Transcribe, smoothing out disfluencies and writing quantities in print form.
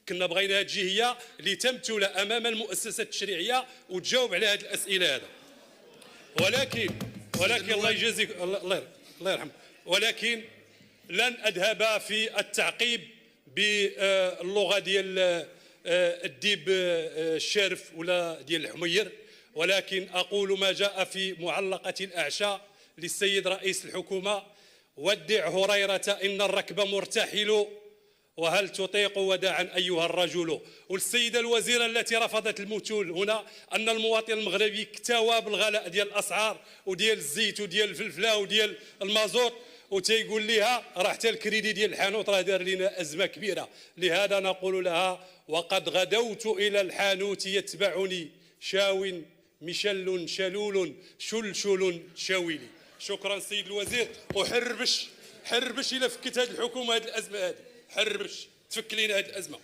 كنا بغينا هذه هي اللي تمثل امام المؤسسات التشريعيه وتجاوب على هذه الاسئله هذا. ولكن الله يجازيك الله يرحم، ولكن لن اذهب في التعقيب باللغه ديال الديب الشارف ولا ديال الحمير، ولكن اقول ما جاء في معلقه الاعشاء للسيد رئيس الحكومه: ودع هريره ان الركب مرتحل وهل تطيق وداعا أيها الرجل. والسيدة الوزيرة التي رفضت المثول هنا أن المواطن المغربي اكتوى بالغلاء ديال الأسعار وديال الزيت وديال الفلفلة وديال المازوت، وتيقول لها راه حتى الكريدي ديال الحانوت راه دار لنا أزمة كبيرة. لهذا نقول لها: وقد غدوت إلى الحانوت يتبعني شاو مشل شلول شلشل شاولي. شكرا سيد الوزير، وحربش إلى فكت هذه الحكومة هذه الأزمة هذه، حربش تفك لنا هذه الأزمة.